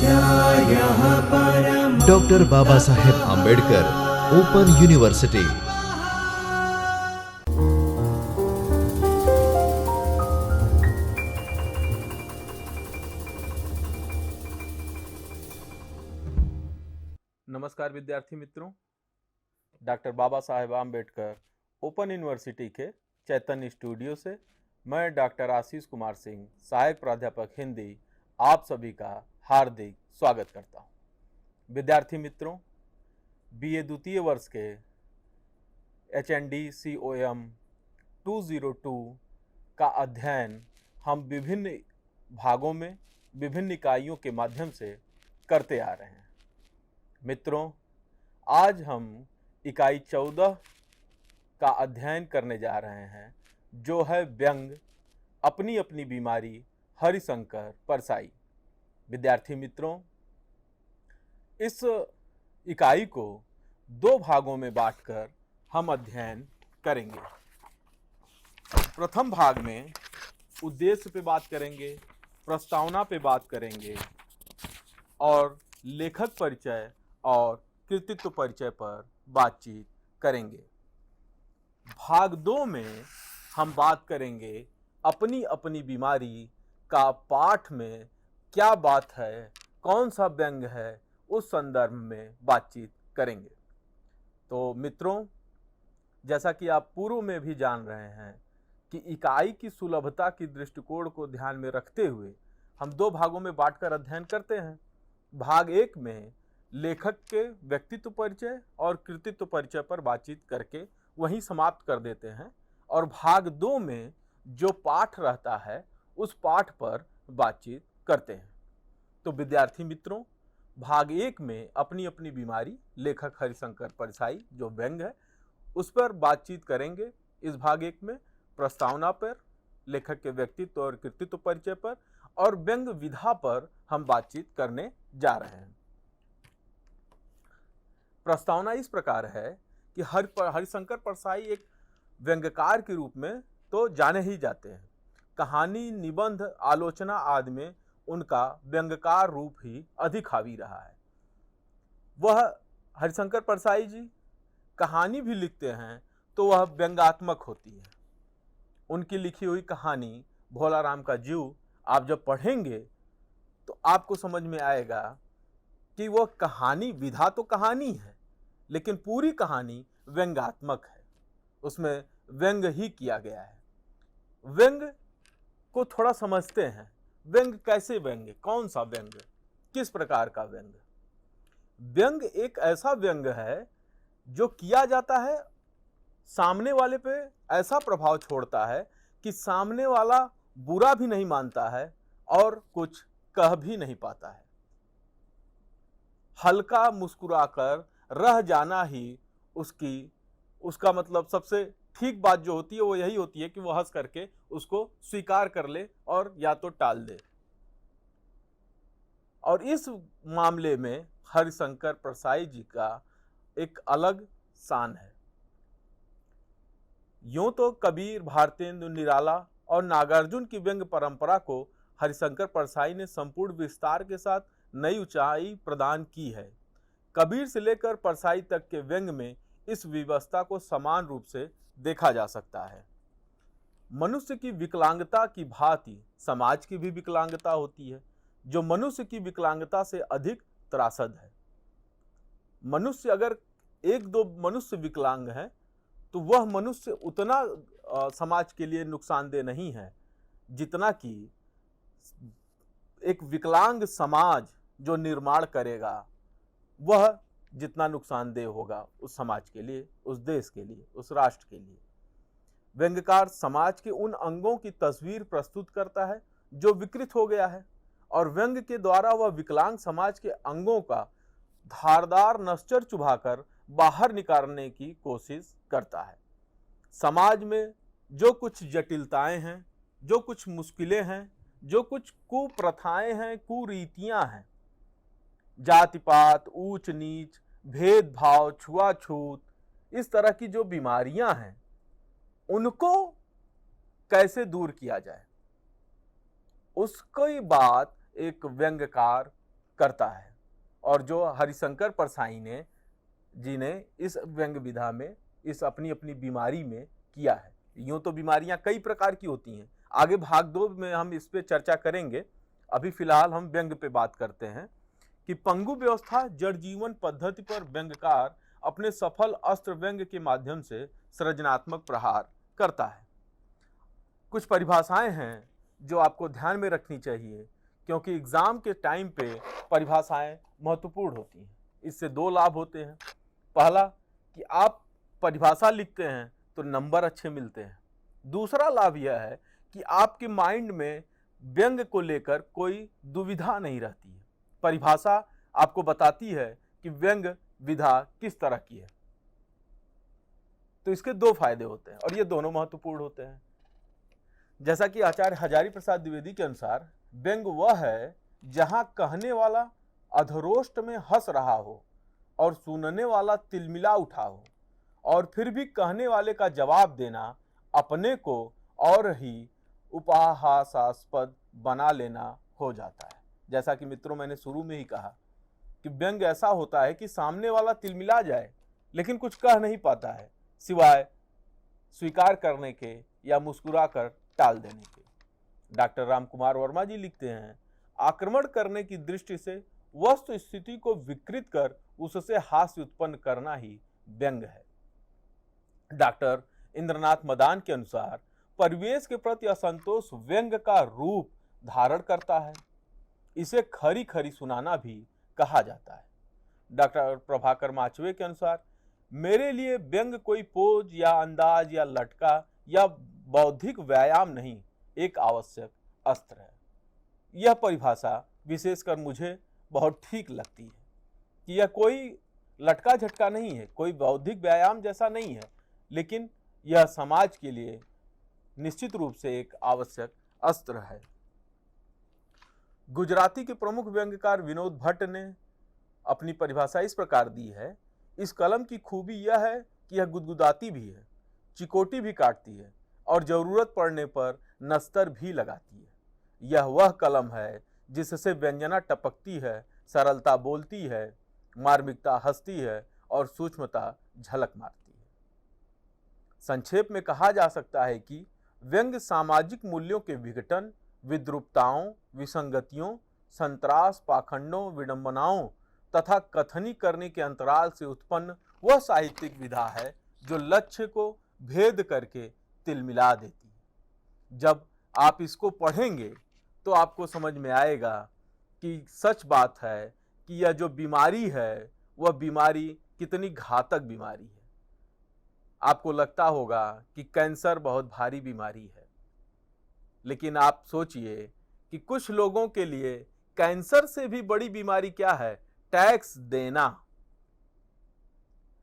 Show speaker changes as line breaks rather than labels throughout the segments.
स्वाध्यायः परमः।
Doctor Baba Saheb Ambedkar open university.
नमस्कार विद्यार्थी मित्रों, doctor Baba Saheb Ambedkar open university के चैतन्य स्टूडियो से मैं डॉक्टर आशीष कुमार सिंह, सहायक प्राध्यापक हिंदी, आप सभी का हार्दिक स्वागत करता हूं। विद्यार्थी मित्रों, बीए द्वितीय वर्ष के HND COM 202 का अध्ययन हम विभिन्न भागों में विभिन्न इकाइयों के माध्यम से करते आ रहे हैं। मित्रों, आज हम इकाई 14 का अध्ययन करने जा रहे हैं, जो है व्यंग, अपनी अपनी बीमारी, हरिशंकर परसाई। विद्यार्थी मित्रों, इस इकाई को 2 भागों में बांटकर हम अध्ययन करेंगे। प्रथम भाग में उद्देश्य पे बात करेंगे, प्रस्तावना पे बात करेंगे और लेखक परिचय और कृतित्व परिचय पर बातचीत करेंगे। भाग 2 में हम बात करेंगे अपनी अपनी बीमारी का पाठ में क्या बात है, कौन सा व्यंग है, उस संदर्भ में बातचीत करेंगे। तो मित्रों, जैसा कि आप पूर्व में भी जान रहे हैं कि इकाई की सुलभता की दृष्टिकोण को ध्यान में रखते हुए हम 2 भागों में बांटकर अध्ययन करते हैं। भाग 1 में लेखक के व्यक्तित्व परिचय और कृतित्व परिचय पर बातचीत करके वहीं समाप्त कर देते हैं, और भाग 2 में जो पाठ रहता है उस पाठ पर बातचीत करते हैं। तो विद्यार्थी मित्रों, भाग 1 में अपनी अपनी बीमारी, लेखक हरिशंकर परसाई, जो व्यंग है, उस पर बातचीत करेंगे। इस भाग 1 में प्रस्तावना पर, लेखक के व्यक्तित्व और कृतित्व परिचय पर और व्यंग विधा पर हम बातचीत करने जा रहे हैं। प्रस्तावना इस प्रकार है कि हरिशंकर परसाई एक व्यंग्यकार के रूप में तो जाने ही जाते हैं। कहानी, निबंध, आलोचना आदि में उनका व्यंग्यकार रूप ही अधिक हावी रहा है। वह हरिशंकर परसाई जी कहानी भी लिखते हैं तो वह व्यंग्यात्मक होती है। उनकी लिखी हुई कहानी भोला राम का जीव आप जब पढ़ेंगे तो आपको समझ में आएगा कि वह कहानी, विधा तो कहानी है, लेकिन पूरी कहानी व्यंग्यात्मक है, उसमें व्यंग ही किया गया है। व्यंग को थोड़ा समझते हैं। व्यंग कैसे व्यंग, कौन सा व्यंग, किस प्रकार का व्यंग? व्यंग एक ऐसा व्यंग है जो किया जाता है, सामने वाले पे ऐसा प्रभाव छोड़ता है कि सामने वाला बुरा भी नहीं मानता है और कुछ कह भी नहीं पाता है। हल्का मुस्कुराकर रह जाना ही उसका मतलब सबसे ठीक बात जो होती है वो यही होती है कि वो हंस करके उसको स्वीकार कर ले और या तो टाल दे। और इस मामले में हरिशंकर परसाई जी का एक अलग शान है। यूं तो कबीर, भारतेंदु निराला और नागार्जुन की व्यंग परंपरा को हरिशंकर परसाई ने संपूर्ण विस्तार के साथ नई ऊंचाई प्रदान की है। कबीर से लेकर परसाई तक के व्यंग में इस व्यवस्था को समान रूप से देखा जा सकता है। मनुष्य की विकलांगता की भांति समाज की भी विकलांगता होती है, जो मनुष्य की विकलांगता से अधिक त्रासद है। मनुष्य अगर 1-2 मनुष्य विकलांग हैं तो वह मनुष्य उतना समाज के लिए नुकसानदेह नहीं है जितना कि एक विकलांग समाज जो निर्माण करेगा वह जितना नुकसानदेह होगा उस समाज के लिए, उस देश के लिए, उस राष्ट्र के लिए। व्यंग्यकार समाज के उन अंगों की तस्वीर प्रस्तुत करता है जो विकृत हो गया है, और व्यंग के द्वारा वह विकलांग समाज के अंगों का धारदार नश्चर चुभाकर बाहर निकालने की कोशिश करता है। समाज में जो कुछ जटिलताएं हैं, जो कुछ मुश्किलें हैं, जो कुछ कुप्रथाएं हैं, कुरीतियां हैं, जाति पात, ऊंच नीच, भेदभाव, छुआछूत, इस तरह की जो बीमारियां हैं, उनको कैसे दूर किया जाए, उसकी बात एक व्यंग्यकार करता है। और जो हरिशंकर परसाई जी ने इस व्यंग विधा में इस अपनी अपनी बीमारी में किया है। यूँ तो बीमारियां कई प्रकार की होती हैं, आगे भाग 2 में हम इस पे चर्चा करेंगे। अभी फिलहाल हम व्यंग पे बात करते हैं कि पंगु व्यवस्था जड़ जीवन पद्धति पर व्यंग्यकार अपने सफल अस्त्र व्यंग के माध्यम से सृजनात्मक प्रहार करता है। कुछ परिभाषाएं हैं जो आपको ध्यान में रखनी चाहिए, क्योंकि एग्जाम के टाइम पे परिभाषाएं महत्वपूर्ण होती हैं। इससे 2 लाभ होते हैं। पहला कि आप परिभाषा लिखते हैं तो नंबर अच्छे मिलते हैं। दूसरा लाभ यह है कि आपके माइंड में व्यंग को लेकर कोई दुविधा नहीं रहती है। परिभाषा आपको बताती है कि व्यंग विधा किस तरह की है। तो इसके 2 फायदे होते हैं और ये दोनों महत्वपूर्ण होते हैं। जैसा कि आचार्य हजारी प्रसाद द्विवेदी के अनुसार व्यंग वह है जहां कहने वाला अधरोष्ट में हंस रहा हो और सुनने वाला तिलमिला उठा हो, और फिर भी कहने वाले का जवाब देना अपने को और ही उपहासास्पद बना लेना हो जाता है। जैसा कि मित्रों मैंने शुरू में ही कहा कि व्यंग ऐसा होता है कि सामने वाला तिलमिला जाए लेकिन कुछ कह नहीं पाता है सिवाय स्वीकार करने के या मुस्कुरा कर टाल देने के। डॉक्टर रामकुमार वर्मा जी लिखते हैं, आक्रमण करने की दृष्टि से वस्तु स्थिति को विकृत कर उससे हास्य उत्पन्न करना ही व्यंग है। डॉक्टर इंद्रनाथ मदान के अनुसार परिवेश के प्रति असंतोष व्यंग का रूप धारण करता है। इसे खरी खरी सुनाना भी कहा जाता है। डॉक्टर प्रभाकर माचवे के अनुसार मेरे लिए व्यंग कोई पोज या अंदाज या लटका या बौद्धिक व्यायाम नहीं, एक आवश्यक अस्त्र है। यह परिभाषा विशेषकर मुझे बहुत ठीक लगती है कि यह कोई लटका झटका नहीं है, कोई बौद्धिक व्यायाम जैसा नहीं है, लेकिन यह समाज के लिए निश्चित रूप से एक आवश्यक अस्त्र है। गुजराती के प्रमुख व्यंग्यकार विनोद भट्ट ने अपनी परिभाषा इस प्रकार दी है, इस कलम की खूबी यह है कि यह गुदगुदाती भी है, चिकोटी भी काटती है और जरूरत पड़ने पर नस्तर भी लगाती है। यह वह कलम है जिससे व्यंजना टपकती है, सरलता बोलती है, मार्मिकता हंसती है और सूक्ष्मता झलक मारती है। संक्षेप में कहा जा सकता है कि व्यंग्य सामाजिक मूल्यों के विघटन, विद्रूपताओं, विसंगतियों, संतरास, पाखंडों, विडंबनाओं तथा कथनी करने के अंतराल से उत्पन्न वह साहित्यिक विधा है जो लक्ष्य को भेद करके तिलमिला देती है। जब आप इसको पढ़ेंगे तो आपको समझ में आएगा कि सच बात है कि यह जो बीमारी है वह बीमारी कितनी घातक बीमारी है। आपको लगता होगा कि कैंसर बहुत भारी बीमारी है, लेकिन आप सोचिए कि कुछ लोगों के लिए कैंसर से भी बड़ी बीमारी क्या है? टैक्स देना।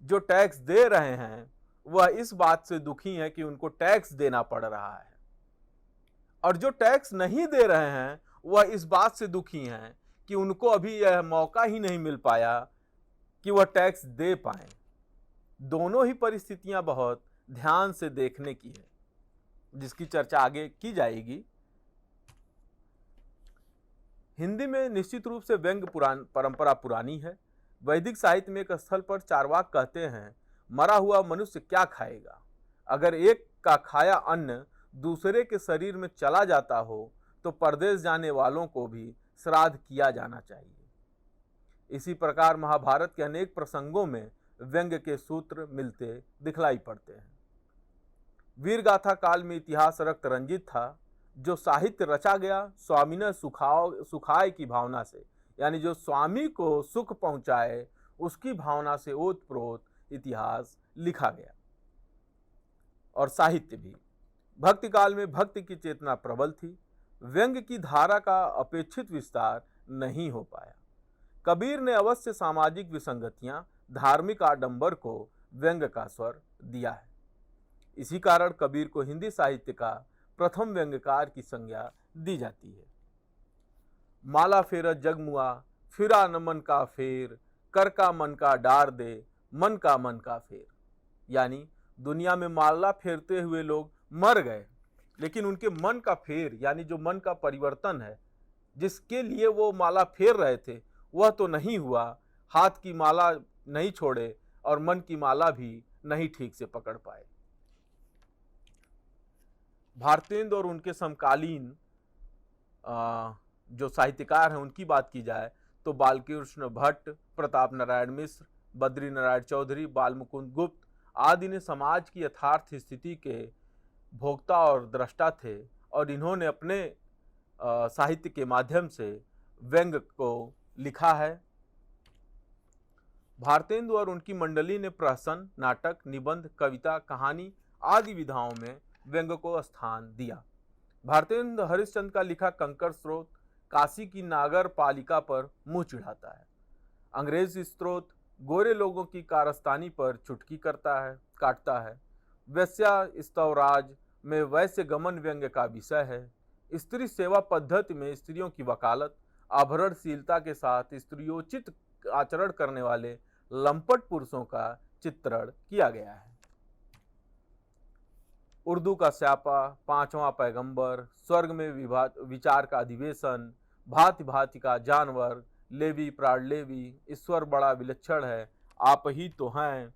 जो टैक्स दे रहे हैं वह इस बात से दुखी है कि उनको टैक्स देना पड़ रहा है, और जो टैक्स नहीं दे रहे हैं वह इस बात से दुखी हैं कि उनको अभी यह मौका ही नहीं मिल पाया कि वह टैक्स दे पाएं। दोनों ही परिस्थितियां बहुत ध्यान से देखने की है, जिसकी चर्चा आगे की जाएगी। हिंदी में निश्चित रूप से व्यंग्य परंपरा पुरानी है। वैदिक साहित्य में एक स्थल पर चारवाक कहते हैं, मरा हुआ मनुष्य क्या खाएगा? अगर एक का खाया अन्न दूसरे के शरीर में चला जाता हो तो परदेश जाने वालों को भी श्राद्ध किया जाना चाहिए। इसी प्रकार महाभारत के अनेक प्रसंगों में व्यंग्य के सूत्र मिलते दिखलाई पड़ते हैं। वीरगाथा काल में इतिहास रक्त रंजित था। जो साहित्य रचा गया स्वामिन सुखाय की भावना से, यानी जो स्वामी को सुख पहुंचाए उसकी भावना से ओतप्रोत इतिहास लिखा गया। और साहित्य भी भक्ति काल में भक्ति की चेतना प्रबल थी। व्यंग्य की धारा का अपेक्षित विस्तार नहीं हो पाया। कबीर ने अवश्य सामाजिक विसंगतियां, धार्मिक आडंबर को व्यंग्य का स्वर दिया है। इसी कारण कबीर को हिंदी साहित्य का प्रथम व्यंग्यकार की संज्ञा दी जाती है। माला फेर जगमुआ, फिरा न मन का फेर, कर का मन का डार दे, मन का फेर। यानी दुनिया में माला फेरते हुए लोग मर गए, लेकिन उनके मन का फेर यानी जो मन का परिवर्तन है, जिसके लिए वो माला फेर रहे थे, वह तो नहीं हुआ, हाथ की माला नहीं छोड़े और मन की माला भी नहीं ठीक से पकड़ पाए। भारतेंदु और उनके समकालीन जो साहित्यकार हैं उनकी बात की जाए तो बालकृष्ण भट्ट, प्रताप नारायण मिश्र, बद्री नारायण चौधरी, बालमुकुंद गुप्त आदि ने समाज की यथार्थ स्थिति के भोक्ता और दृष्टा थे और इन्होंने अपने साहित्य के माध्यम से व्यंग को लिखा है। भारतेंदु और उनकी मंडली ने प्रहसन, नाटक, निबंध, कविता, कहानी आदि विधाओं में व्यंग को स्थान दिया। भारतेंदु हरिश्चंद्र का लिखा कंकड़ स्रोत काशी की नागर पालिका पर मुंह चिढ़ाता है। अंग्रेज स्रोत गोरे लोगों की कारस्तानी पर चुटकी काटता है। वैश्या स्तवराज में वैश्य गमन व्यंग का विषय है। स्त्री सेवा पद्धति में स्त्रियों की वकालत, आभरणशीलता के साथ स्त्रियोचित आचरण करने वाले लंपट पुरुषों का चित्रण किया गया है। उर्दू का स्यापा, पांचवा पैगंबर, स्वर्ग में विचार का अधिवेशन, भांति भांति का जानवर, लेवी प्राणलेवी, ईश्वर बड़ा विलक्षण है, आप ही तो हैं,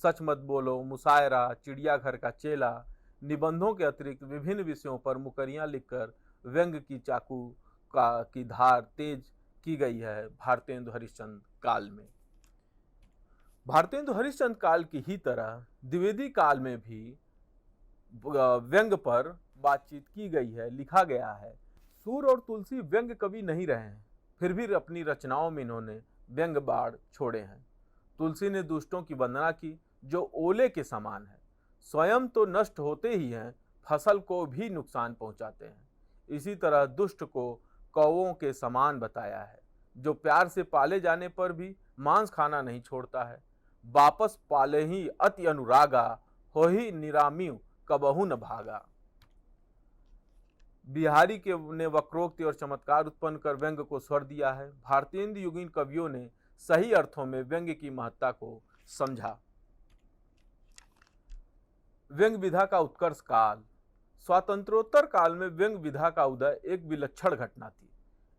सच मत बोलो, मुशायरा, चिड़ियाघर का चेला, निबंधों के अतिरिक्त विभिन्न विषयों पर मुकरियां लिखकर व्यंग की चाकू की धार तेज की गई है भारतेंदु हरिश्चंद्र काल में। भारतेंदु हरिश्चंद्र काल की ही तरह द्विवेदी काल में भी व्यंग पर बातचीत की गई है, लिखा गया है। सूर और तुलसी व्यंग कवि नहीं रहे हैं, फिर भी अपनी रचनाओं में इन्होंने व्यंग बाण छोड़े हैं। तुलसी ने दुष्टों की वंदना की जो ओले के समान है, स्वयं तो नष्ट होते ही हैं, फसल को भी नुकसान पहुंचाते हैं। इसी तरह दुष्ट को कौवों के समान बताया है, जो प्यार से पाले जाने पर भी मांस खाना नहीं छोड़ता है। वापस पाले ही अति अनुरागा, हो ही निराम्यु कबहु न भागा। बिहारी के ने वक्रोक्ति और चमत्कार उत्पन्न कर व्यंग को स्वर दिया है। भारतेंदु युगीन कवियों ने सही अर्थों में व्यंग की महत्ता को समझा। व्यंग विधा का उत्कर्ष काल। स्वातंत्रोत्तर काल में व्यंग विधा का उदय एक विलक्षण घटना थी।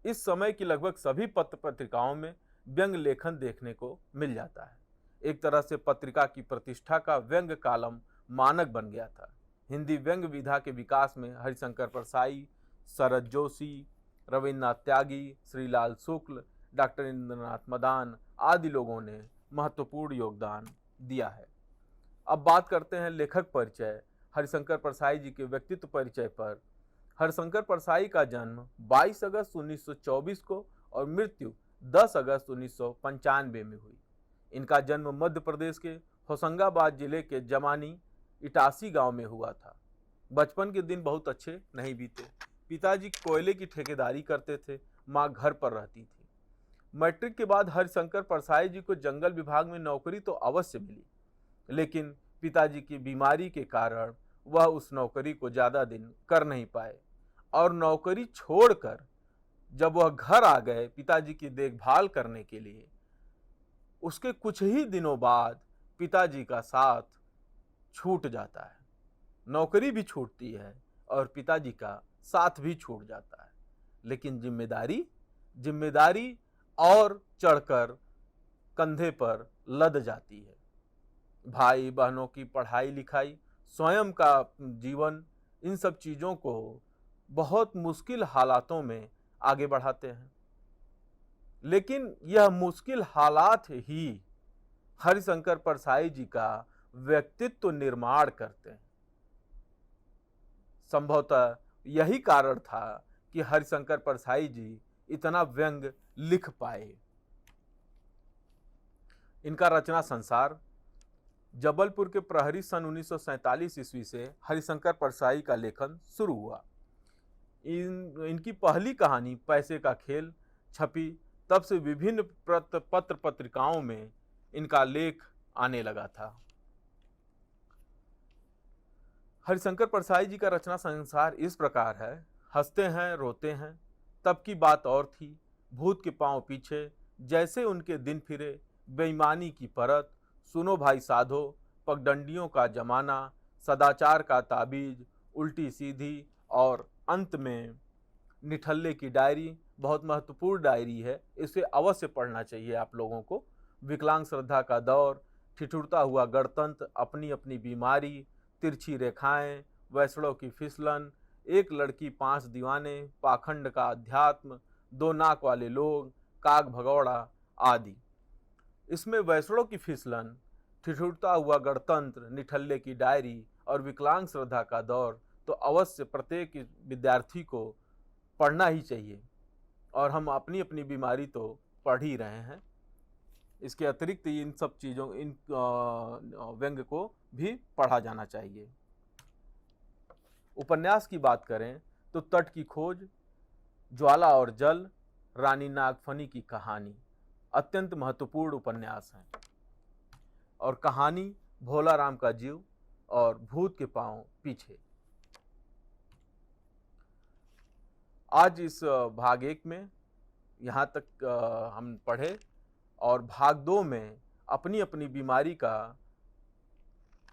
इस समय की लगभग सभी पत्र पत्रिकाओं में व्यंग लेखन देखने को मिल जाता है। एक तरह से पत्रिका की प्रतिष्ठा का व्यंग कालम मानक बन गया था। हिंदी व्यंग विधा के विकास में हरिशंकर परसाई, शरद जोशी, रविन्द्रनाथ त्यागी, श्रीलाल शुक्ल, डॉक्टर इंद्रनाथ मदान आदि लोगों ने महत्वपूर्ण योगदान दिया है। अब बात करते हैं लेखक परिचय, हरिशंकर परसाई जी के व्यक्तित्व परिचय पर। हरिशंकर परसाई का जन्म 22 अगस्त 1924 को और मृत्यु 10 अगस्त 1995 में हुई। इनका जन्म मध्य प्रदेश के होशंगाबाद जिले के जमानी इटासी गांव में हुआ था। बचपन के दिन बहुत अच्छे नहीं बीते। पिताजी कोयले की ठेकेदारी करते थे, माँ घर पर रहती थी। मैट्रिक के बाद हरिशंकर परसाई जी को जंगल विभाग में नौकरी तो अवश्य मिली, लेकिन पिताजी की बीमारी के कारण वह उस नौकरी को ज़्यादा दिन कर नहीं पाए और नौकरी छोड़कर जब वह घर आ गए पिताजी की देखभाल करने के लिए, उसके कुछ ही दिनों बाद पिताजी का साथ छूट जाता है। नौकरी भी छूटती है और पिताजी का साथ भी छूट जाता है, लेकिन जिम्मेदारी और चढ़कर कंधे पर लद जाती है। भाई बहनों की पढ़ाई लिखाई, स्वयं का जीवन, इन सब चीज़ों को बहुत मुश्किल हालातों में आगे बढ़ाते हैं। लेकिन यह मुश्किल हालात ही हरिशंकर परसाई जी का व्यक्तित्व निर्माण करते हैं। संभवतः यही कारण था कि हरिशंकर परसाई जी इतना व्यंग लिख पाए। इनका रचना संसार। जबलपुर के प्रहरी सन 1947 ईस्वी से हरिशंकर परसाई का लेखन शुरू हुआ। इनकी पहली कहानी पैसे का खेल छपी, तब से विभिन्न पत्र पत्रिकाओं में इनका लेख आने लगा था। हरिशंकर परसाई जी का रचना संसार इस प्रकार है। हंसते हैं रोते हैं, तब की बात और थी, भूत के पांव पीछे, जैसे उनके दिन फिरे, बेईमानी की परत, सुनो भाई साधो, पगडंडियों का जमाना, सदाचार का ताबीज, उल्टी सीधी और अंत में निठल्ले की डायरी, बहुत महत्वपूर्ण डायरी है, इसे अवश्य पढ़ना चाहिए आप लोगों को। विकलांग श्रद्धा का दौर, ठिठुरता हुआ गणतंत्र, अपनी अपनी बीमारी, तिरछी रेखाएं, वैष्णव की फिसलन, एक लड़की 5 दीवाने, पाखंड का अध्यात्म, 2 नाक वाले लोग, काग भगौड़ा आदि। इसमें वैष्णव की फिसलन, ठिठुरता हुआ गणतंत्र, निठल्ले की डायरी और विकलांग श्रद्धा का दौर तो अवश्य प्रत्येक विद्यार्थी को पढ़ना ही चाहिए, और हम अपनी अपनी बीमारी तो पढ़ ही रहे हैं। इसके अतिरिक्त इन सब चीज़ों, इन व्यंग को भी पढ़ा जाना चाहिए। उपन्यास की बात करें तो तट की खोज, ज्वाला और जल, रानी नागफनी की कहानी अत्यंत महत्वपूर्ण उपन्यास हैं। और कहानी भोला राम का जीव और भूत के पांव पीछे। आज इस भाग 1 में यहाँ तक हम पढ़े, और भाग 2 में अपनी अपनी बीमारी का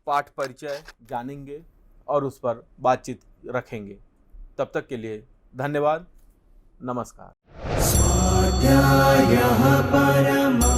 पाठ परिचय जानेंगे और उस पर बातचीत रखेंगे। तब तक के लिए धन्यवाद, नमस्कार।
स्वाध्यायः परमः